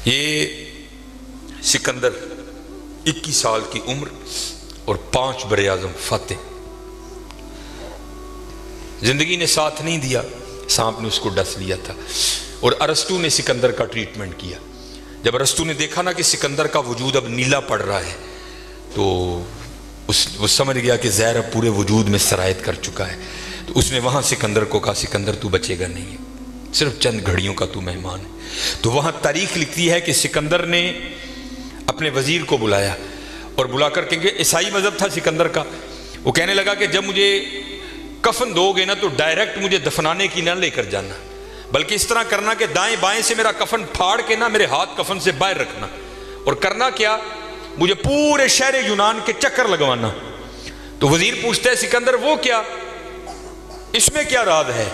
یہ سکندر 21 سال کی عمر اور 5 بر اعظم فاتح، زندگی نے ساتھ نہیں دیا، سانپ نے اس کو ڈس لیا تھا، اور ارسطو نے سکندر کا ٹریٹمنٹ کیا۔ جب ارسطو نے دیکھا نا کہ سکندر کا وجود اب نیلا پڑ رہا ہے تو وہ سمجھ گیا کہ زہر اب پورے وجود میں سرایت کر چکا ہے، تو اس نے وہاں سکندر کو کہا سکندر تو بچے گا نہیں ہے، صرف چند گھڑیوں کا تو مہمان ہے۔ تو وہاں تاریخ لکھتی ہے کہ سکندر نے اپنے وزیر کو بلایا اور بلا کر کہ عیسائی مذہب تھا سکندر کا، وہ کہنے لگا کہ جب مجھے کفن دو گے نا تو ڈائریکٹ مجھے دفنانے کی نہ لے کر جانا، بلکہ اس طرح کرنا کہ دائیں بائیں سے میرا کفن پھاڑ کے نا میرے ہاتھ کفن سے باہر رکھنا، اور کرنا کیا، مجھے پورے شہر یونان کے چکر لگوانا۔ تو وزیر پوچھتا ہے سکندر وہ کیا، اس میں کیا راز ہے؟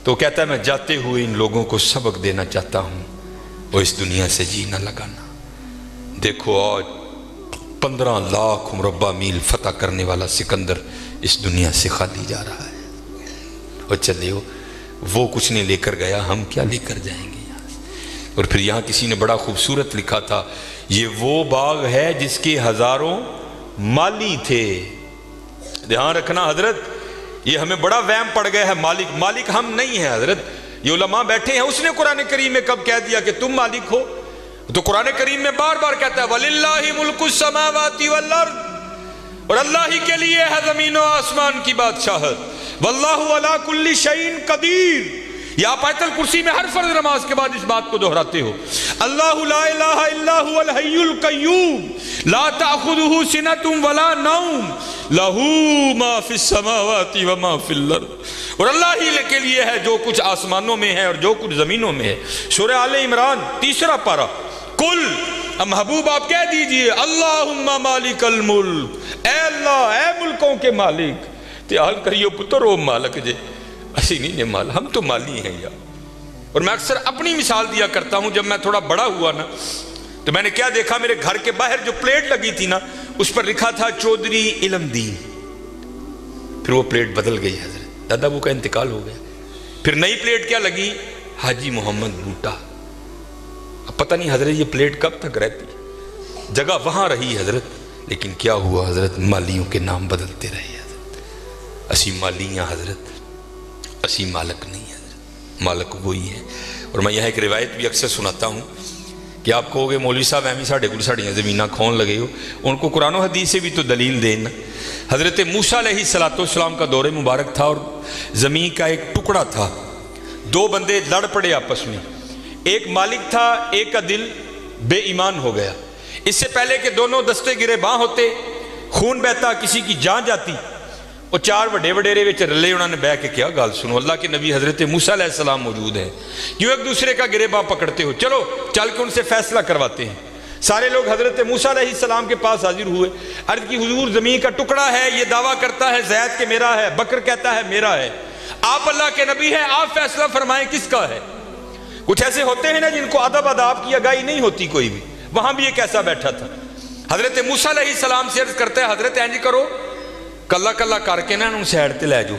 تو کہتا ہے میں جاتے ہوئے ان لوگوں کو سبق دینا چاہتا ہوں وہ اس دنیا سے جی نہ لگانا۔ دیکھو آج 15 لاکھ مربع میل فتح کرنے والا سکندر اس دنیا سے خالی جا رہا ہے، اور چلے وہ کچھ نہیں لے کر گیا، ہم کیا لے کر جائیں گے یہاں سے؟ اور پھر یہاں کسی نے بڑا خوبصورت لکھا تھا، یہ وہ باغ ہے جس کے ہزاروں مالی تھے۔ دھیان رکھنا حضرت، یہ ہمیں بڑا وہم پڑ گیا ہے، مالک ہم نہیں ہیں حضرت، یہ علماء بیٹھے ہیں، اس نے قرآن کریم میں کب کہہ دیا کہ تم مالک ہو؟ تو قرآن کریم میں بار بار کہتا ہے وَلِلَّهِ مُلْكُ السَّمَاوَاتِ وَالْأَرْضِ، اور اللہ ہی کے لیے ہے زمین و آسمان کی بادشاہت، وَاللَّهُ عَلَىٰ كُلِّ شَيْءٍ قَدِيرٌ۔ یہ آپ آیت الکرسی میں ہر فرض نماز کے بعد اس بات کو دہراتے ہو، اللہ لا الہ الا هو الحی القیوم لا تأخذہ سنۃ ولا نوم لہ ما فی السماوات وما فی الارض، اور اللہ ہی کے لیے ہے جو کچھ آسمانوں میں ہے اور جو کچھ زمینوں میں ہے۔ سورہ آل عمران 3 پارہ، کل محبوب آپ کہہ دیجئے اللہم مالک الملک، اے اللہ اے ملکوں کے مالک، تیال کریو پتر او مالک جے، اسی نہیں نے مال، ہم تو مالی ہیں یار۔ اور میں اکثر اپنی مثال دیا کرتا ہوں، جب میں تھوڑا بڑا ہوا نا تو میں نے کیا دیکھا، میرے گھر کے باہر جو پلیٹ لگی تھی نا اس پر لکھا تھا چودھری علم دین، پھر وہ پلیٹ بدل گئی حضرت، دادا وہ کا انتقال ہو گیا، پھر نئی پلیٹ کیا لگی، حاجی محمد بوٹا۔ اب پتہ نہیں حضرت یہ پلیٹ کب تک رہتی، جگہ وہاں رہی حضرت، لیکن کیا ہوا حضرت، مالیوں کے نام بدلتے رہے حضرت، اسی مالیاں حضرت، اسی مالک نہیں حضرت، مالک وہی ہے۔ اور میں یہاں ایک روایت بھی اکثر سناتا ہوں کہ آپ کہو گے مولوی صاحب ایمی ساڑھے کو ساڑھیاں زمینہ کھون لگے ہو، ان کو قرآن و حدیث سے بھی تو دلیل دینا۔ حضرت موسیٰ علیہ السلام کا دور مبارک تھا اور زمین کا ایک ٹکڑا تھا، 2 بندے لڑ پڑے آپس میں، ایک مالک تھا، ایک کا دل بے ایمان ہو گیا۔ اس سے پہلے کہ دونوں دستے گرے باں ہوتے، خون بہتا، کسی کی جان جاتی، وہ 4 وڈے وڈیرے وچ رلے، انہوں نے بہ کے کیا گال سنو، اللہ کے نبی حضرت موسیٰ علیہ السلام موجود ہیں، کیوں ایک دوسرے کا گرے باں پکڑتے ہو، چلو چل کے ان سے فیصلہ کرواتے ہیں۔ سارے لوگ حضرت موسیٰ علیہ السلام کے پاس حاضر ہوئے، عرض کی حضور زمین کا ٹکڑا ہے، یہ دعویٰ کرتا ہے زید کہ میرا ہے، بکر کہتا ہے میرا ہے، آپ اللہ کے نبی ہیں، آپ فیصلہ فرمائیں کس کا ہے۔ کچھ ایسے ہوتے ہیں نا جن کو ادب اداب کی آگاہی نہیں ہوتی کوئی بھی، وہاں بھی ایک ایسا بیٹھا تھا۔ حضرت موسیٰ علیہ السلام سے عرض کرتا ہے حضرت اینج کرو، کلا کلا کر کے نا ان سیڈ تے لے جو،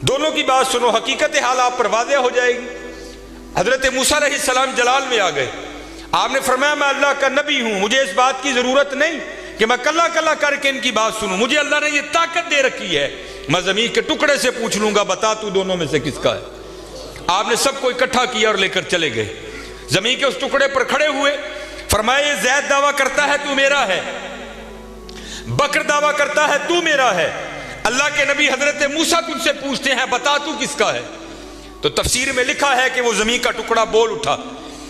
دونوں کی بات سنو، حقیقت حال آپ پر واضح ہو جائے گی۔ حضرت موسیٰ علیہ السلام جلال میں آ گئے، آپ نے فرمایا میں اللہ کا نبی ہوں، مجھے اس بات کی ضرورت نہیں کہ میں کلا کلا کر کے ان کی بات سنوں، مجھے اللہ نے یہ طاقت دے رکھی ہے، میں زمین کے ٹکڑے سے پوچھ لوں گا بتا تو دونوں میں سے کس کا ہے۔ آپ نے سب کو اکٹھا کیا اور لے کر چلے گئے، زمین کے اس ٹکڑے پر کھڑے ہوئے، فرمایا یہ زید دعویٰ کرتا ہے تو میرا ہے، بکر دعویٰ کرتا ہے تو میرا ہے، اللہ کے نبی حضرت موسیٰ تجھ سے پوچھتے ہیں بتا تو کس کا ہے۔ تو تفسیر میں لکھا ہے کہ وہ زمین کا ٹکڑا بول اٹھا،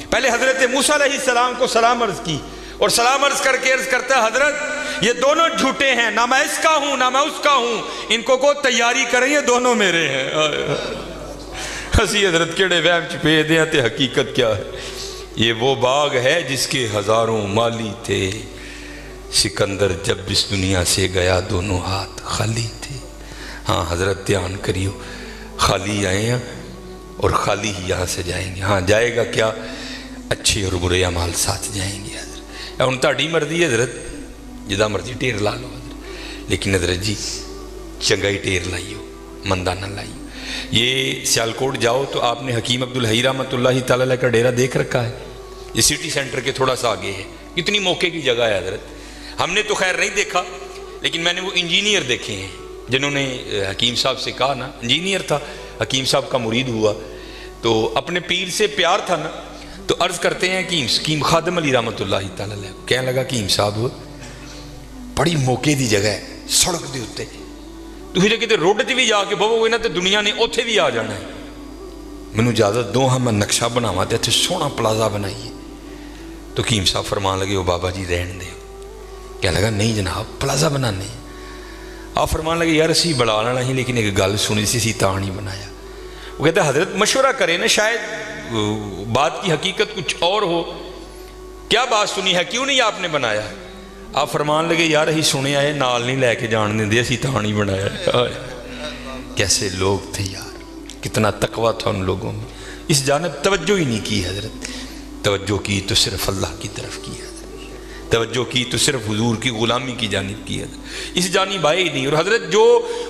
پہلے حضرت موسیٰ علیہ السلام کو سلام عرض کی، اور سلام عرض کر کے عرض کرتا ہے حضرت یہ دونوں جھوٹے ہیں، نہ میں اس کا ہوں نہ میں اس کا ہوں، ان کو تیاری کریں یہ دونوں میرے ہیں۔ ہسی حضرت کیڑے وہم چھپے دیں تے حقیقت کیا ہے، یہ وہ باغ ہے جس کے ہزاروں مالی تھے، سکندر جب اس دنیا سے گیا دونوں ہاتھ خالی تھے۔ ہاں حضرت دھیان کریو، خالی آئے ہیں اور خالی ہی یہاں سے جائیں گے۔ ہاں جائے گا کیا، اچھے اور برے اعمال ساتھ جائیں گے حضرت، ان تاڑی مرضی ہے حضرت، جدا مرضی ٹیر لا لو حضرت، لیکن حضرت جی چنگائی ٹیر لائیو، مندہ نہ لائیو۔ یہ سیالکوٹ جاؤ تو آپ نے حکیم عبدالحی رحمۃ اللہ تعالیٰ کا ڈیرہ دیکھ رکھا ہے، یہ سٹی سینٹر کے تھوڑا سا آگے ہے. کتنی موقع کی جگہ ہے حضرت. ہم نے تو خیر نہیں دیکھا، لیکن میں نے وہ انجینئر دیکھے ہیں جنہوں نے حکیم صاحب سے کہا نا، انجینئر تھا، حکیم صاحب کا مرید ہوا، تو اپنے پیر سے پیار تھا نا، تو عرض کرتے ہیں کہ حکیم خادم علی رحمۃ اللہ تعالی علیہ کہنے لگا کہ حکیم صاحب بڑی موقع دی جگہ ہے سڑک دے اتنے، تھی جی کتے روڈ سے بھی جا کے بہو گے نا تو دنیا نے اوتھے بھی آ جانا ہے، مینو اجازت دو ہاں میں نقشہ بناواں تے اتنے سونا پلازا بنائیے. تو حکیم صاحب فرمان لگے وہ بابا جی رہن دے. کہنے لگا نہیں جناب پلازا بنانے. آپ فرمان لگے یار اسی بڑا لینا ہی، لیکن ایک گل سنی سی تاں نہیں بنایا. وہ کہتا ہے حضرت مشورہ کریں نا، شاید بات کی حقیقت کچھ اور ہو. کیا بات سنی ہے، کیوں نہیں آپ نے بنایا؟ آپ فرمان لگے یار ہی سنے آئے نال نہیں لے کے جان دیں دے، اسی تاں نہیں بنایا. کیسے لوگ تھے یار، کتنا تقویٰ تھا ان لوگوں میں. اس جانب توجہ ہی نہیں کی حضرت. توجہ کی تو صرف اللہ کی طرف کی ہے، توجہ کی تو صرف حضور کی غلامی کی جانب کی ہے، اس جانب آئے ہی نہیں. اور حضرت جو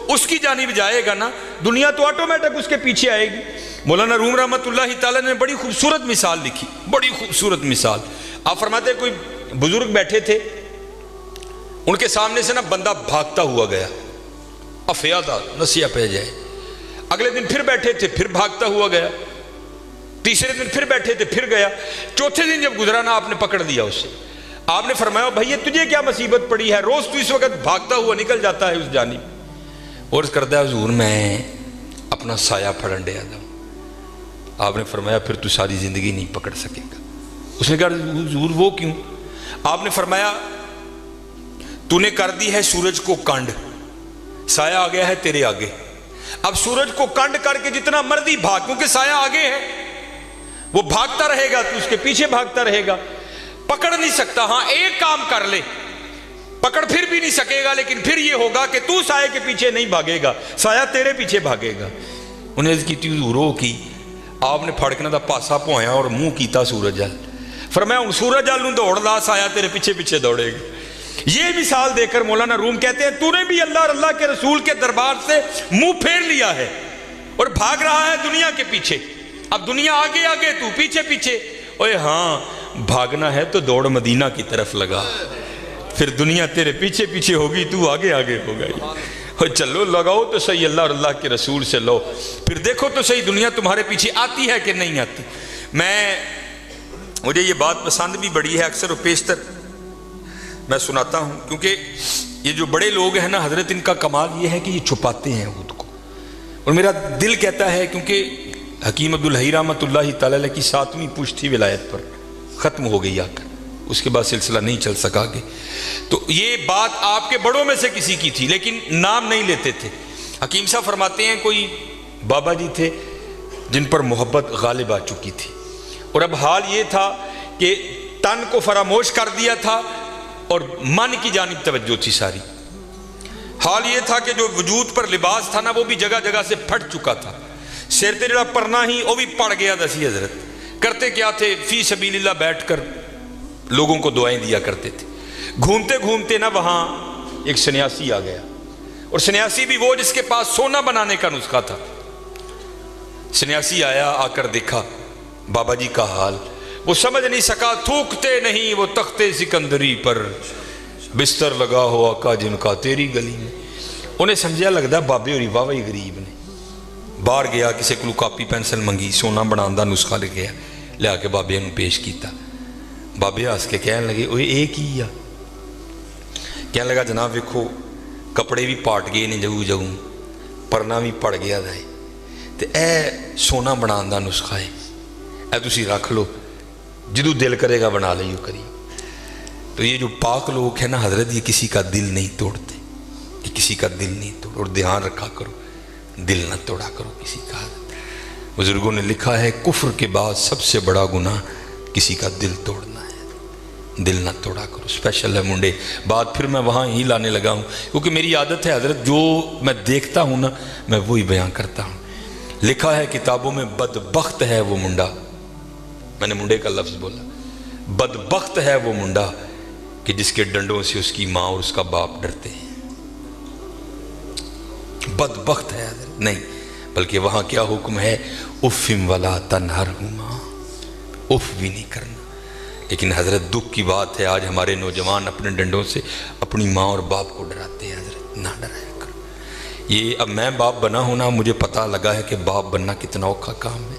اس کی جانب جائے گا نا، دنیا تو آٹومیٹک اس کے پیچھے آئے گی. مولانا روم رحمۃ اللہ تعالیٰ نے بڑی خوبصورت مثال لکھی، بڑی خوبصورت مثال. آپ فرماتے کوئی بزرگ بیٹھے تھے، ان کے سامنے سے نا بندہ بھاگتا ہوا گیا، افیا تھا نسیہ پہ جائے. اگلے دن پھر بیٹھے تھے، پھر بھاگتا ہوا گیا. تیسرے دن پھر بیٹھے تھے، پھر گیا. چوتھے دن جب گزرا نا، آپ نے پکڑ دیا اسے. آپ نے فرمایا بھائی تجھے کیا مصیبت پڑی ہے، روز تو اس وقت بھاگتا ہوا نکل جاتا ہے اس جانب. اور کرتا ہے حضور میں اپنا سایہ پھڑن دیا تھا. آپ نے فرمایا پھر تو ساری زندگی نہیں پکڑ سکے گا. اس نے کہا حضور وہ کیوں؟ آپ نے فرمایا تو نے کر دی ہے سورج کو کنڈ، سایہ آ گیا ہے تیرے آگے. اب سورج کو کنڈ کر کے جتنا مرضی بھاگ، کیونکہ سایہ آگے ہے، وہ بھاگتا رہے گا تو اس کے پیچھے بھاگتا رہے گا، پکڑ نہیں سکتا. ہاں ایک کام کر لے، پکڑ پھر بھی نہیں سکے گا، لیکن پھر یہ ہوگا کہ تو سایہ کے پیچھے نہیں بھاگے گا، سایہ تیرے پیچھے بھاگے گا. انہیں عرض کی تھی حضور کی. آپ نے پھڑکنا دا پاسا پویا اور منہ کیتا سورج ال. فرمایا ہوں سورج ال نوں دوڑ لا، سایہ تیرے پیچھے پیچھے دوڑے گا. یہ مثال دے کر مولانا روم کہتے ہیں تو نے بھی اللہ اور اللہ کے رسول کے دربار سے منہ پھیر لیا ہے اور بھاگ رہا ہے دنیا کے پیچھے. اب دنیا آگے آگے، تو پیچھے پیچھے. اوے ہاں بھاگنا ہے تو دوڑ مدینہ کی طرف لگا، پھر دنیا تیرے پیچھے پیچھے ہوگی، تو آگے آگے ہوگا. چلو لگاؤ تو صحیح اللہ اور اللہ کے رسول سے لو، پھر دیکھو تو صحیح دنیا تمہارے پیچھے آتی ہے کہ نہیں آتی. مجھے یہ بات پسند بھی بڑی ہے، اکثر و بیشتر میں سناتا ہوں، کیونکہ یہ جو بڑے لوگ ہیں نا حضرت، ان کا کمال یہ ہے کہ یہ چھپاتے ہیں خود کو. اور میرا دل کہتا ہے، کیونکہ حکیم عبدالحی رحمۃ اللہ تعالی علیہ کی 7ویں پشت تھی ولایت پر، ختم ہو گئی آ کر، اس کے بعد سلسلہ نہیں چل سکا آگے. تو یہ بات آپ کے بڑوں میں سے کسی کی تھی، لیکن نام نہیں لیتے تھے. حکیم صاحب فرماتے ہیں کوئی بابا جی تھے جن پر محبت غالب آ چکی تھی، اور اب حال یہ تھا کہ تن کو فراموش کر دیا تھا اور من کی جانب توجہ تھی ساری. حال یہ تھا کہ جو وجود پر لباس تھا نا وہ بھی جگہ جگہ سے پھٹ چکا تھا. سر تے جڑا پرنا ہی وہ بھی پڑ گیا دسی. حضرت کرتے کیا تھے، فی سبیل اللہ بیٹھ کر لوگوں کو دعائیں دیا کرتے تھے. گھومتے گھومتے نا وہاں ایک سنیاسی آ گیا، اور سنیاسی بھی وہ جس کے پاس سونا بنانے کا نسخہ تھا. سنیاسی آیا، آ کر دیکھا بابا جی کا حال، وہ سمجھ نہیں سکا. تھوکتے نہیں وہ تختے سکندری پر، بستر لگا ہو آقا جن کا تیری گلی میں. انہیں سمجھا لگتا بابے ہوری واہ ہی غریب نے. باہر گیا، کسی کو کاپی پینسل منگی، سونا بنان دا نسخہ لے گیا، لیا کے بابے نے پیش کیتا. بابے ہس کے کہنے لگے اوے اے کی آ؟ کہنے لگا جناب ویکھو کپڑے بھی پاٹ گئے نے جگہ جگہ، پرنا بھی پڑ گیا دا ہے، تے اے سونا بنان دا نسخہ ہے، اے تسی رکھ لو، جدو دل کرے گا بنا لئیو کری. تو یہ جو پاک لوگ ہیں نا حضرت، یہ کسی کا دل نہیں توڑتے، یہ کسی کا دل نہیں توڑ. اور دھیان رکھا کرو، دل نہ توڑا کرو کسی کا. بزرگوں نے لکھا ہے کفر کے بعد سب سے بڑا گناہ کسی کا دل توڑنا ہے. دل نہ توڑا کرو. اسپیشل ہے منڈے. بات پھر میں وہاں ہی لانے لگا ہوں، کیونکہ میری عادت ہے حضرت، جو میں دیکھتا ہوں نا میں وہی بیان کرتا ہوں. لکھا ہے کتابوں میں بدبخت ہے وہ منڈا، میں نے منڈے کا لفظ بولا، بدبخت ہے وہ منڈا کہ جس کے ڈنڈوں سے اس کی ماں اور اس کا باپ ڈرتے ہیں. بدبخت ہے حضرت. نہیں، بلکہ وہاں کیا حکم ہے، اف ولا تنہرہما، اف بھی نہیں کرنا. لیکن حضرت دکھ کی بات ہے آج ہمارے نوجوان اپنے ڈنڈوں سے اپنی ماں اور باپ کو ڈراتے ہیں. حضرت نہ ڈرایا کرو. یہ اب میں باپ بنا ہونا مجھے پتہ لگا ہے کہ باپ بننا کتنا اوکھا کام ہے.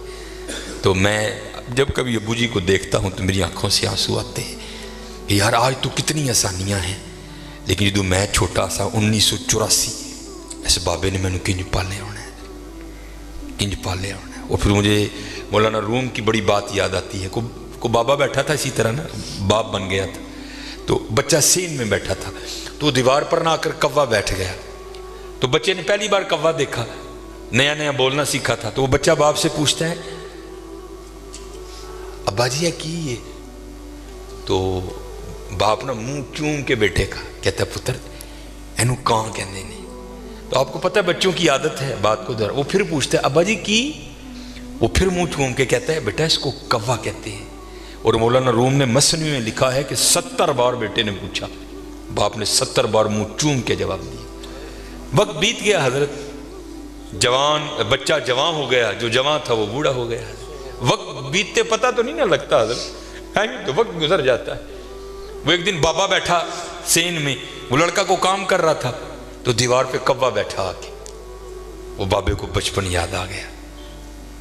تو میں جب کبھی ابو جی کو دیکھتا ہوں تو میری آنکھوں سے آنسو آتے ہیں کہ یار آج تو کتنی آسانیاں ہیں، لیکن جدو میں چھوٹا سا 1984 اس بابے نے مینوں کنج پالے ہونا ہے، کنج پالے ہونا ہے. اور پھر مجھے مولانا روم کی بڑی بات یاد آتی ہے. کو بابا بیٹھا تھا اسی طرح نا، باپ بن گیا تھا تو بچہ سین میں بیٹھا تھا تو دیوار پر نہ آ کر کوا بیٹھ گیا. تو بچے نے پہلی بار کوا دیکھا، نیا نیا بولنا سیکھا تھا. تو وہ بچہ باپ سے پوچھتا ہے ابا جی یہ کی ہے؟ تو باپ نا منہ چوم کے بیٹے کا کہتا ہے پتر اینو کان کہندے نے. تو آپ کو پتہ ہے بچوں کی عادت ہے بات کو وہ پھر پوچھتا ہے ابا جی کی؟ وہ پھر منہ چوم کے کہتا ہے بیٹا اس کو کوا کہتے ہیں. اور مولانا روم نے مثنوی میں لکھا ہے کہ 70 بار بیٹے نے پوچھا، باپ نے 70 بار منہ چوم کے جواب دیا. وقت بیت گیا حضرت، جوان بچہ جوان ہو گیا، جو جوان تھا وہ بوڑھا ہو گیا. وقت بیتتے پتہ تو نہیں نہ لگتا حضرت، تو وقت گزر جاتا ہے. وہ ایک دن بابا بیٹھا سین میں، وہ لڑکا کو کام کر رہا تھا تو دیوار پہ کوا بیٹھا آ کے. وہ بابے کو بچپن یاد آ گیا،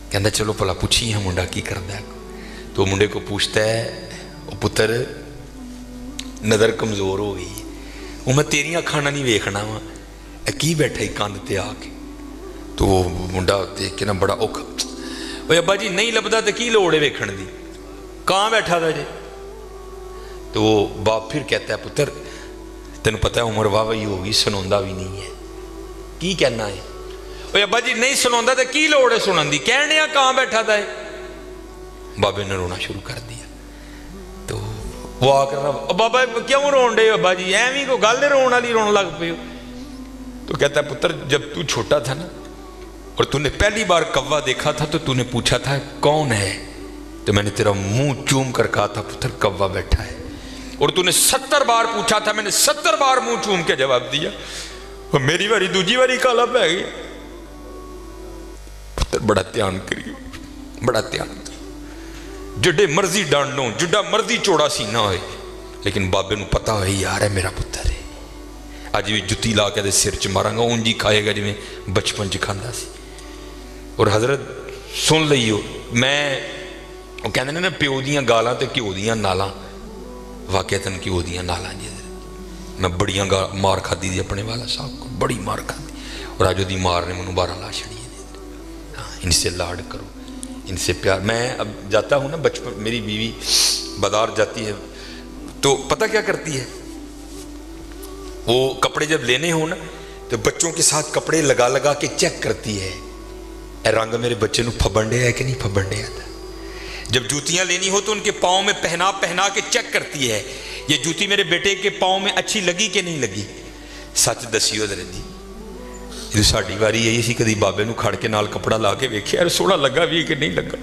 کہندا چلو پلا پوچھی ہے منڈا کی کردا ہے. تو منڈے کو پوچھتا ہے او پتر نظر کمزور ہو گئی، وہ میں تیریاں کھانا نہیں ویکھنا وا، کی بیٹھا ہی کاندھ تے آ کے. تو وہ منڈا دیکھ کے نا بڑا اوکھا، اوے ابا جی نہیں لبدا تے کی لوڑ ہے ویکھن دی، کہاں بیٹھا تھا جی؟ تو وہ باپ پھر کہتا ہے پتر تینوں پتہ ہے عمر واہ وہی ہوگی، سنوندا بھی نہیں ہے، کی کہنا ہے؟ اوے ابا جی نہیں سنوندا تے کی لوڑ ہے سنن دی، کہنے کہاں بیٹھا تھا؟ بابے نے رونا شروع کر دیا. تو وہ آ کر بابا کیوں رون ڈے ابا جی ایویں کو گل رون والی رون لگ پے ہو. تو کہتا ہے پتر جب تو چھوٹا تھا نا اور تو نے پہلی بار کوا دیکھا تھا تو تو نے پوچھا تھا کون ہے، تو میں نے تیرا منہ چوم کر کہا تھا پتر کوا بیٹھا ہے. اور تو نے 70 بار پوچھا تھا، میں نے 70 بار منہ چوم کے جواب دیا. اور میری باری دوجی باری کالا پہ گئی. پتر بڑا دھیان کریو، بڑا دھیان، جڈے مرضی ڈانڈوں جڈا مرضی چوڑا سینہ ہوئے، لیکن بابے نو پتا ہوئے یار ہے میرا پتر ہے. آج بھی جتی لا کے دے سر چ مارا گا اونجی کھائے گا جی میں بچپن چ کھاندا سی. اور حضرت سن لئیو، میں وہ کہندے نے نا پیو دیاں گالاں تے گھیو دیاں نالاں، واقعتاً گھیو دیاں نالاں جی. میں بڑیاں مار کھادی دی اپنے والا صاحب کو، بڑی مار کھادی. اور آج دی مار نے منو 12 لا چھڑی. ان سے لاڈ کرو، ان سے پیار. میں اب جاتا ہوں نا بچپن، میری بیوی بازار جاتی ہے تو پتہ کیا کرتی ہے، وہ کپڑے جب لینے ہوں نا تو بچوں کے ساتھ کپڑے لگا لگا کے چیک کرتی ہے اے رنگ میرے بچے نو پھبنڈے ہے کہ نہیں پھبنڈے آتا. جب جوتیاں لینی ہو تو ان کے پاؤں میں پہنا کے چیک کرتی ہے یہ جوتی میرے بیٹے کے پاؤں میں اچھی لگی کہ نہیں لگی. سچ دسیو حضرت جی، جو ساڑی واری یہی سی کدی بابے نو کھڑ کے نال کپڑا لا کے ویکھیا یار سونا لگا بھی کہ نہیں لگا.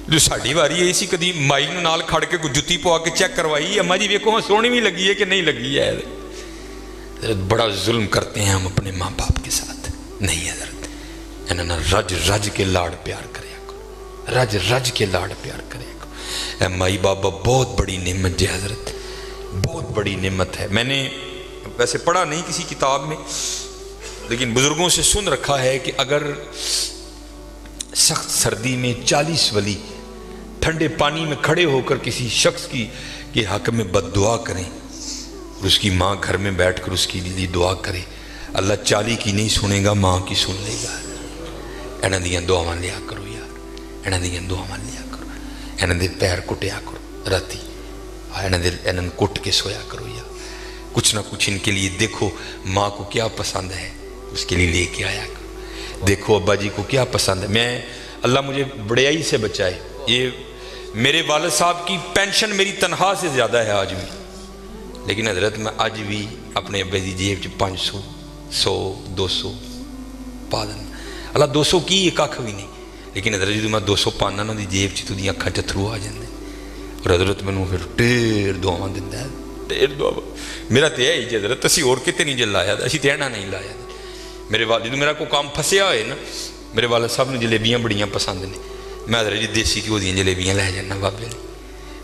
جو ساڑی واری یہی سی کدی مائی نو نال کھڑ کے کوئی جتی پوا کے چیک کروائی اما جی ویکھو سونی بھی لگی ہے کہ نہیں لگی ہے. بڑا ظلم کرتے ہیں ہم اپنے ماں باپ کے ساتھ. نہیں حضرت انہاں رج رج کے لاڑ پیار کریا کرو، رج رج کے لاڑ پیار کریا کرو. اے مائی بابا بہت بڑی نعمت جی حضرت، بہت بڑی نعمت ہے. میں نے ویسے پڑھا نہیں کسی کتاب میں، لیکن بزرگوں سے سن رکھا ہے کہ اگر سخت سردی میں 40 ولی ٹھنڈے پانی میں کھڑے ہو کر کسی شخص کے حق میں بد دعا کریں اور اس کی ماں گھر میں بیٹھ کر اس کے لیے دعا کرے، اللہ 40 کی نہیں سنے گا، ماں کی سن لے گا. انہاں دیاں دعاواں لیا کرو یار، انہاں دیاں دعاواں لیا کرو، انہاں دے پیر کٹیا کرو راتی، انہاں کٹ کے سویا کرو یار. کچھ نہ کچھ ان کے لیے دیکھو ماں کو کیا پسند ہے اس کے لیے لے کے آیا کرو. دیکھو ابا جی کو کیا پسند ہے. میں اللہ مجھے بڑیائی سے بچائے، یہ میرے والد صاحب کی پینشن میری تنخواہ سے زیادہ ہے آج بھی، لیکن حضرت میں آج بھی اپنے ابے دی جیب 500 100 200 پا دینا. اللہ 200 کی ایک کھ بھی نہیں، لیکن حضرت جدوں میں 200 پانا نا دی جیب چ تو اکھاں چتھرو آ جاندے. اور حضرت مینوں پھر ڈھیر دعاواں دیندا ہے، ڈھیر دعا. میرا تو یہی حضرت اسی اور کتے نہیں جے لایا، اسی تے اینا نہیں لایا. میرے والد میرا کوئی کام پھسیا ہوئے نا، میرے والد صاحب نے جلیبیاں بڑیاں پسند نے، میں حضرت جی دیسی گھیو دیاں جلیبیاں لے جانا بابے نے.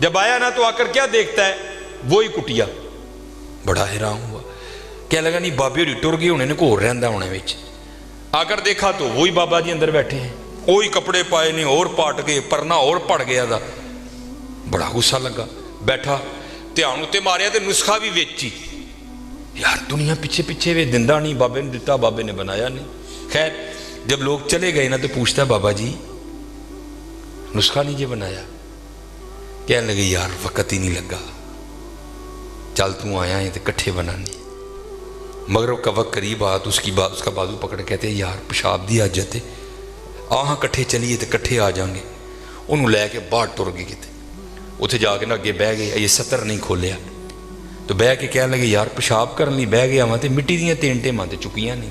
جب آیا نا تو آ کر کیا دیکھتا ہے؟ وہی کٹیا. بڑا حیران ہوا, کیا لگا نہیں بابے ہوری ٹر گئے ہونے نے, کو رہندا ہونے وچ. آ کر دیکھا تو وہی بابا جی اندر بیٹھے ہیں, وہی کپڑے پائے نے, اور پاٹ گئے, پرنا اور پڑ گیا تھا. بڑا غصہ لگا, بیٹھا دھیان اتنے ماریا تو نسخہ بھی ویچی. یار دنیا پیچھے پیچھے وے دندہ نہیں, بابے نے دتا, بابے نے بنایا نہیں. خیر جب لوگ چلے گئے نا تو پوچھتا بابا جی نسخہ نہیں یہ بنایا؟ کہنے لگے یار وقت ہی نہیں لگا, چل تو آیا ہے تو کٹھے بنانی. مغرب کا وقت قریب آ تو اس کا بازو پکڑ کہتے ہیں یار پیشاب دی حاجت ہے, آہاں کٹھے چلیے تو کٹھے آ جائیں گے. انہوں لے کے باہر ٹر گئے کتے, اتنے جا کے نا اگے بہ گئے. یہ ستر نہیں کھولیا تو بہ کے کہنے لگے یار پیشاب کرن لی بہ گیا وہاں تو مٹی دیا 3 ٹیماں تے چکیاں نہیں,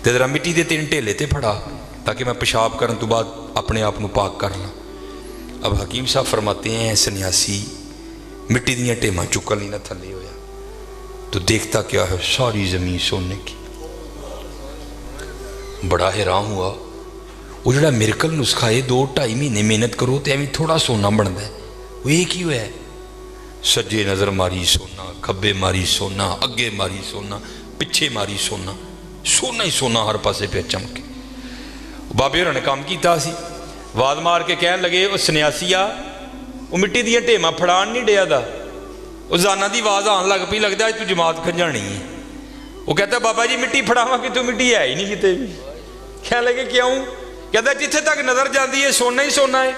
تو ذرا مٹی دے 3 ٹیلے تے پھڑا تاکہ میں پیشاب کرن تو بعد اپنے آپ پاک کر لاں. اب حکیم صاحب فرماتے ہیں سنیاسی مٹی دیا ٹیماں چکن لی نہ تھلے ہویا تو دیکھتا کیا ہے ساری زمین سونے کی. بڑا حیران ہوا. وہ جڑا میرکل نسخہ ہے 2-2.5 مہینے محنت کرو تو ایویں تھوڑا سونا بنتا ہے, وہ ایک ہی ہوا ہے. سجے نظر ماری سونا, کھبے ماری سونا, اگے ماری سونا, پچھے ماری سونا, سونا ہی سونا ہر پاسے پہ چمکے. بابے ہوراں نے کام کیتا سی, واد مار کے کہن لگے وہ سنیاسیا وہ مٹی دیا ٹیماں پھڑان نہیں ڈیا دا. وہ زانا دی آواز آن لگ پی, لگتا ہے تو جماعت کھنجانی ہے. وہ کہتا بابا جی مٹی پھڑاواں کہ تو مٹی ہے ہی نہیں کتے بھی. کہنے لگے کیوں؟ کہتا جتھے تک نظر جاندی ہے سونا ہی سونا ہے.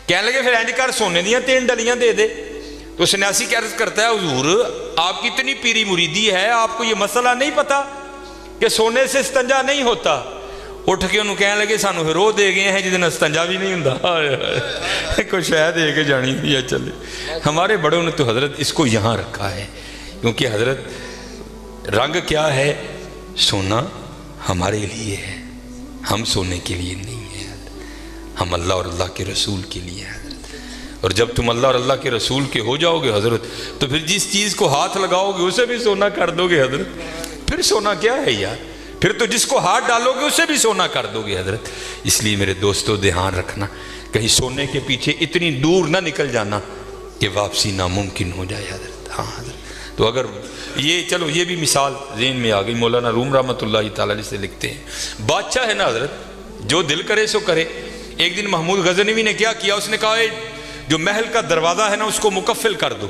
کہنے لگے پھر اینج کر سونے دیاں 3 ڈلیاں دے دے. تو سنیاسی عرض کرتا ہے حضور آپ کی اتنی پیری مریدی ہے, آپ کو یہ مسئلہ نہیں پتا کہ سونے سے استنجا نہیں ہوتا؟ اٹھ کے انہوں کہنے لگے سانو ہرو دے گئے ہیں جس دن استنجا بھی نہیں ہوں. کوئی شہ دے کے جانی دیا چلے. ہمارے بڑوں نے تو حضرت اس کو یہاں رکھا ہے, کیونکہ حضرت رنگ کیا ہے؟ سونا ہمارے لیے ہے, ہم سونے کے لیے نہیں ہے, ہم اللہ اور اللہ کے رسول کے لیے ہیں. اور جب تم اللہ اور اللہ کے رسول کے ہو جاؤ گے حضرت تو پھر جس چیز کو ہاتھ لگاؤ گے اسے بھی سونا کر دو گے حضرت. پھر سونا کیا ہے یار؟ پھر تو جس کو ہاتھ ڈالو گے اسے بھی سونا کر دو گے حضرت. اس لیے میرے دوستو دھیان رکھنا, کہیں سونے کے پیچھے اتنی دور نہ نکل جانا کہ واپسی ناممکن ہو جائے حضرت. ہاں حضرت تو اگر یہ چلو یہ بھی مثال ذہن میں آ گئی. مولانا روم رحمۃ اللہ تعالیٰ علیہ سے لکھتے ہیں بادشاہ ہے نا حضرت, جو دل کرے سو کرے. ایک دن محمود غزنوی نے کیا کیا, اس نے کہا جو محل کا دروازہ ہے نا اس کو مکفل کر دو,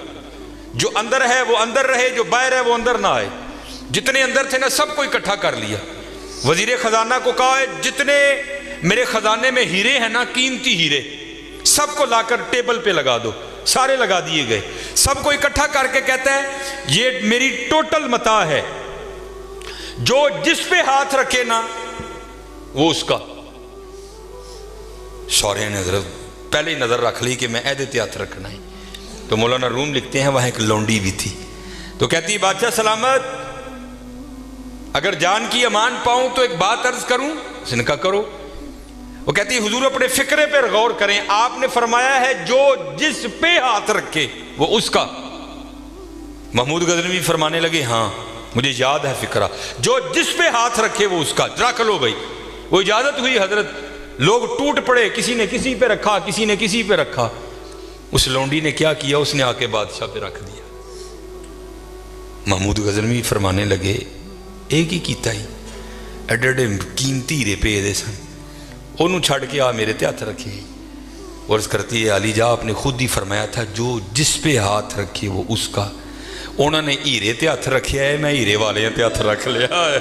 جو اندر ہے وہ اندر رہے, جو باہر ہے وہ اندر نہ آئے. جتنے اندر تھے نا سب کو اکٹھا کر لیا. وزیر خزانہ کو کہا جتنے میرے خزانے میں ہیرے ہیں نا, قیمتی ہیرے, سب کو لا کر ٹیبل پہ لگا دو. سارے لگا دیے گئے. سب کو اکٹھا کر کے کہتا ہے یہ میری ٹوٹل متاع ہے, جو جس پہ ہاتھ رکھے نا وہ اس کا. سورے نے حضرت پہلے ہی نظر رکھ لی کہ میں عہدے ہاتھ رکھنا ہے. تو مولانا روم لکھتے ہیں وہاں ایک لونڈی بھی تھی, تو کہتی بادشاہ سلامت, اگر جان کی امان پاؤں تو ایک بات عرض کروں؟ اس نے کہا کرو. وہ کہتی حضور اپنے فکرے پر غور کریں, آپ نے فرمایا ہے جو جس پہ ہاتھ رکھے وہ اس کا. محمود غزنوی فرمانے لگے ہاں مجھے یاد ہے فکرہ, جو جس پہ ہاتھ رکھے وہ اس کا. رکھ لو بھائی. وہ اجازت ہوئی حضرت, لوگ ٹوٹ پڑے, کسی نے کسی پہ رکھا, کسی نے کسی پہ رکھا. اس لونڈی نے کیا کیا, اس نے آ کے بادشاہ پہ رکھ دیا. محمود غزنوی فرمانے لگے ایک ہی کیتا ہی, ایڈے ایڈے قیمتی ہیرے پہ دے سن, انہوں چھڑ کے آ میرے تے ہاتھ رکھے. عرض کرتی ہے علی جا آپ نے خود ہی فرمایا تھا جو جس پہ ہاتھ رکھے وہ اس کا. انہوں نے ہیرے تے ہاتھ رکھیا ہے, میں ہیرے والے تے ہاتھ رکھ لیا ہے.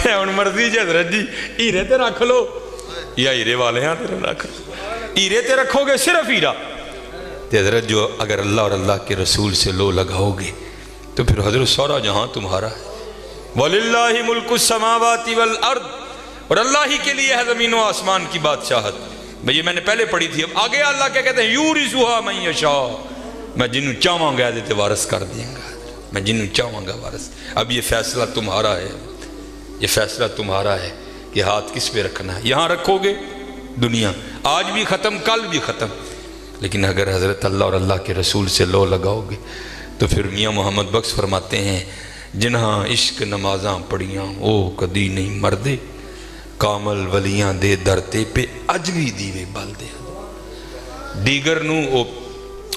ہن مرضی جی حضرت جی, ہیرے تے رکھ لو یا ہیرے والے ہیں تے رکھ لو. ہیرے تے رکھو گے صرف ہیرا, تے حضرت جو اگر اللہ اور اللہ کے رسول سے لو لگاؤ گے تو پھر حضرت سورا جہاں تمہارا ہے. وَلِلَّهِ مُلْكُ السَّمَاوَاتِ وَالْأَرْضِ, اور اللہ ہی کے لیے ہے زمین و آسمان کی بادشاہت. یہ میں نے پہلے پڑھی تھی. اب آگے اللہ کیا کہتے ہیں یورثُهَا مَن یشاء, میں جنہوں چاہوں گا دیتے وارث کر دیں گا, میں جنہوں چاہوں گا وارث. اب یہ فیصلہ تمہارا ہے, یہ فیصلہ تمہارا ہے کہ ہاتھ کس پہ رکھنا ہے. یہاں رکھو گے دنیا آج بھی ختم کل بھی ختم, لیکن اگر حضرت اللہ اور اللہ کے رسول سے لو لگاؤ گے تو پھر میاں محمد بخش فرماتے ہیں جنہاں عشق نمازاں پڑھیاں او کدی نہیں مردے, کامل ولیاں دے درتے پہ اج بھی دیوے بل دے. دیگر نو او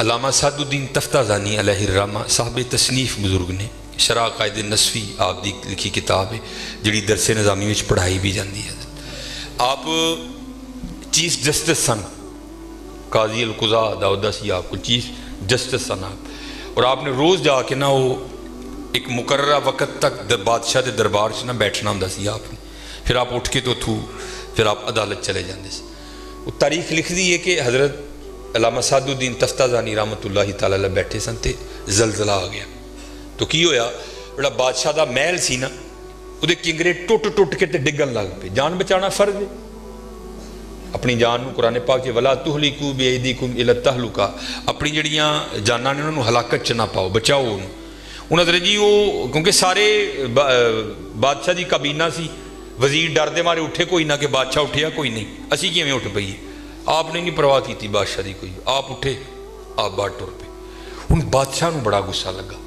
علامہ سعد الدین تفتازانی علیہ الرحمہ صاحب تصنیف بزرگ نے شرح قائد نصفی آپ دی لکھی کتاب ہے جڑی درس نظامی میں پڑھائی بھی جاندی ہے. آپ چیف جسٹس سن، قاضی القضاء داؤدا سی آپ کو چیف جسٹس سن آپ، اور آپ نے روز جا کے نا وہ ایک مقررہ وقت تک بادشاہ دے دربار سے نہ بیٹھنا ہوں سی آپ نے، پھر آپ اٹھ کے تو پھر آپ عدالت چلے جاندے سے. وہ تاریخ لکھ دی ہے کہ حضرت علامہ سعد الدین تفتازانی رحمۃ اللہ تعالی علیہ بیٹھے سن تے زلزلہ آ گیا. تو کی ہویا، بڑا بادشاہ دا محل سی نا، وہ کنگرے ٹوٹ کے تے ڈگن لگ پے. جان بچانا فرض ہے، اپنی جان نو قرآن پاک کے ولا تہلکوا بایدیکم الی التہلکہ، اپنی جڑیاں جاناں نے انہوں ہلاکت چ نہ پاؤ، بچاؤ انہوں نے. جی وہ کیونکہ سارے بادشاہ دی کابینہ سی، وزیر ڈر دے مارے اٹھے کوئی نہ کہ بادشاہ اٹھیا کوئی نہیں، اسی کیویں اٹھ پئیے. آپ نے نہیں پرواہ کی بادشاہ دی کوئی، آپ اٹھے آپ باہر ٹر پے. ہن بادشاہ نو بڑا غصہ لگا،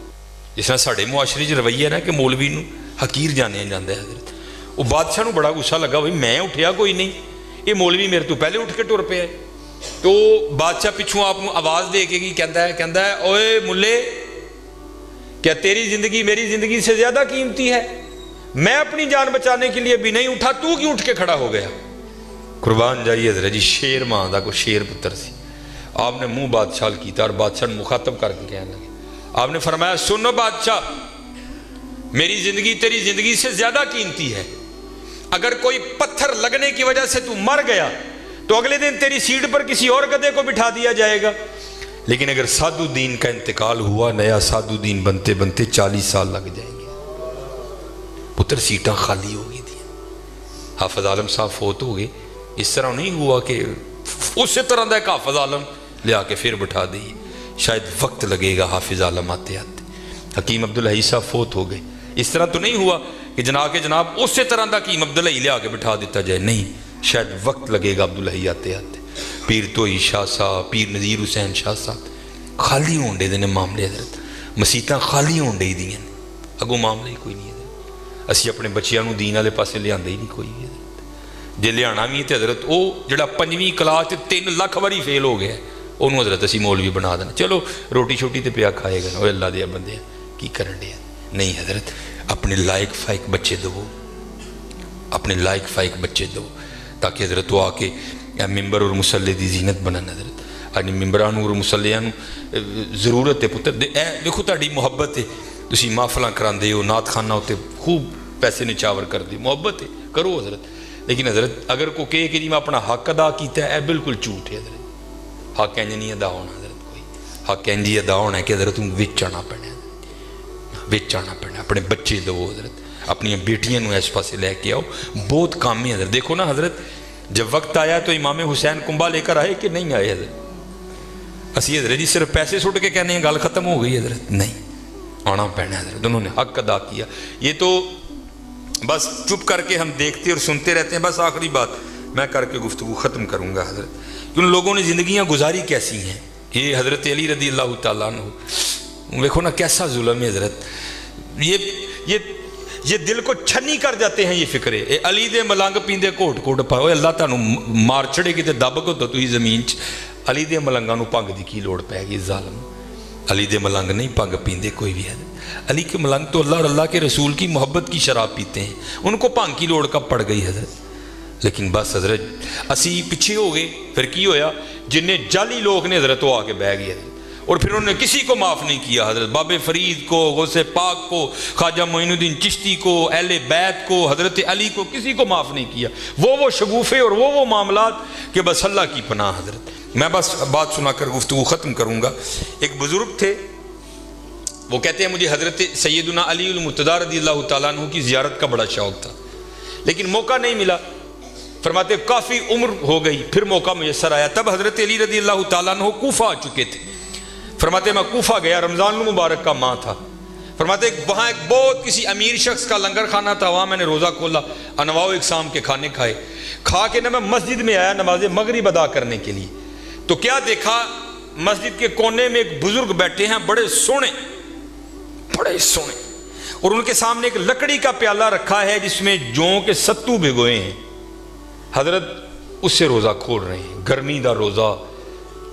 جس طرح ساڈے معاشرے چ رویہ ہے نا کہ مولوی نو حقیر جانیا جاندا ہے حضرت. وہ بادشاہ نو بڑا غصہ لگا، بھائی میں اٹھیا کوئی نہیں، یہ مولوی میرے تو پہلے اٹھ کے ٹر پیا ہے. تو بادشاہ پچھوں آپ کو آواز دے کے کہندا ہے اوئے ملے، کیا تیری زندگی میری زندگی سے زیادہ قیمتی ہے؟ میں اپنی جان بچانے کے لیے بھی نہیں اٹھا، تو کیوں اٹھ کے کھڑا ہو گیا؟ قربان جائیے حضرت جی، شیر ماں دا کو شیر پتر سی. آپ نے منہ بادشاہ کیتا اور بادشاہ نے مخاطب کر کے کہنے لگے، آپ نے فرمایا سنو بادشاہ، میری زندگی تیری زندگی سے زیادہ قیمتی ہے. اگر کوئی پتھر لگنے کی وجہ سے تو مر گیا تو اگلے دن تیری سیٹ پر کسی اور گدھے کو بٹھا دیا جائے گا. لیکن اگر سعد الدین کا انتقال ہوا، نیا سعد الدین بنتے بنتے 40 سال لگ جائیں گے. پتر سیٹاں خالی ہو گئی تھیں، حافظ عالم صاحب فوت ہو گئے. اس طرح نہیں ہوا کہ اسی طرح دا ایک حافظ عالم لے آ کے پھر بٹھا دیئے، شاید وقت لگے گا حافظ عالم آتے آتے. حکیم عبدالحی صاحب فوت ہو گئے، اس طرح تو نہیں ہوا کہ جناب اسی طرح دا حکیم عبدالحی لے آ کے بٹھا دیتا جائے، نہیں، شاید وقت لگے گا عبدالحی آتے آتے. پیر توئی شاہ صاحب، پیر نذیر حسین شاہ صاحب خالی ہون دے دینے معاملے حضرت، مسیتاں خالی ہون دے دیئے، اگوں معاملے ہی کوئی نہیں حضرت. اسی اپنے بچیاں نو دین والے پاسے لے آندے ہی نہیں کوئی حضرت. جے لے آنا بھی تے حضرت او جڑا 5ویں کلاس 3 لاکھ واری فیل ہو گیا انہوں حضرت اسی مولوی بنا دینا، چلو روٹی شوٹی تے پیا کھائے گا، اوے اللہ دیا بندے کی کرن دے. نہیں حضرت، اپنے لائق فائق بچے دو، اپنے لائق فائق بچے دو، تاکہ حضرت وہ آ کے ممبر اور مسلح دی زینت بنن. حضرت آج ممبران اور مسلیاں ضرورت ہے پتر دیکھو تہاڈی محبت ہے، تسی محفلاں کراندے ہو، نعت خانہ ہوتے خوب پیسے نچاور کر دے، محبت ہے کرو حضرت. لیکن حضرت اگر کو کہے کہ جی میں اپنا حق ادا کیتا ہے، بالکل جھوٹ ہے حضرت. حق انج نہیں ادا ہونا حضرت، کوئی حق انج ادا ہونا ہے کہ حضرت تم وچ آنا پڑنا، وچ آنا پڑنا. اپنے بچے دو حضرت، اپنی بیٹیاں نو اس پاسے لے کے آؤ، بہت کام ہے حضرت. دیکھو نا حضرت، جب وقت آیا تو امام حسین کنبا لے کر آئے کہ نہیں آئے حضرت؟ اسی حضرت جی صرف پیسے سٹ کے کہنے ہیں گل ختم ہو گئی حضرت، نہیں، آنا پڑنا حضرت. انہوں نے حق ادا کیا. یہ تو بس چپ کر کے ہم دیکھتے اور سنتے رہتے ہیں. بس آخری بات میں کر کے گفتگو ختم کروں گا حضرت، کہ ان لوگوں نے زندگیاں گزاری کیسی ہیں. یہ حضرت علی رضی اللہ تعالیٰ عنہ، دیکھو نا کیسا ظلم ہے حضرت. یہ دل کو چھنی کر جاتے ہیں یہ فکرے. علی دے ملنگ پیندے کوٹ کوٹ پاؤ، اللہ تانوں مار چھڑے کتے دب کو تو ہی زمین چ. علی دے ملنگاں نو پنگ دی کی لوڑ پے گی ظالم. علی دے ملنگ نہیں پنگ پیندے کوئی بھی ہے. علی کے ملنگ تو اللہ اور اللہ کے رسول کی محبت کی شراب پیتے ہیں، ان کو پنگ کی لوڑ کب پڑ گئی حضرت. لیکن بس حضرت اسی پیچھے ہو گئے. پھر کی ہویا، جنہیں جعلی لوگ نے حضرت وہ آ کے بہ گئے حضرت، اور پھر انہوں نے کسی کو معاف نہیں کیا حضرت. باب فرید کو، غوث پاک کو، خواجہ معین الدین چشتی کو، اہل بیت کو، حضرت علی کو، کسی کو معاف نہیں کیا. وہ شگوفے اور وہ معاملات کہ بس اللہ کی پناہ حضرت. میں بس بات سنا کر گفتگو ختم کروں گا. ایک بزرگ تھے، وہ کہتے ہیں مجھے حضرت سیدنا علی المرتضیٰ رضی اللہ تعالیٰ عنہ کی زیارت کا بڑا شوق تھا، لیکن موقع نہیں ملا. فرماتے کافی عمر ہو گئی، پھر موقع میسر آیا. تب حضرت علی رضی اللہ تعالیٰ عنہ کوفہ آ چکے تھے. فرماتے میں کوفہ گیا، رمضان المبارک کا ماہ تھا. فرماتے وہاں ایک بہت کسی امیر شخص کا لنگر خانہ تھا، وہاں میں نے روزہ کھولا، انواع و اقسام کے کھانے کھائے. کھا کے نہ میں مسجد میں آیا نماز مغرب ادا کرنے کے لیے. تو کیا دیکھا، مسجد کے کونے میں ایک بزرگ بیٹھے ہیں، بڑے سونے، اور ان کے سامنے ایک لکڑی کا پیالہ رکھا ہے جس میں جوں کے ستو بھگوئے ہیں. حضرت اس سے روزہ کھول رہے ہیں، گرمی دا روزہ،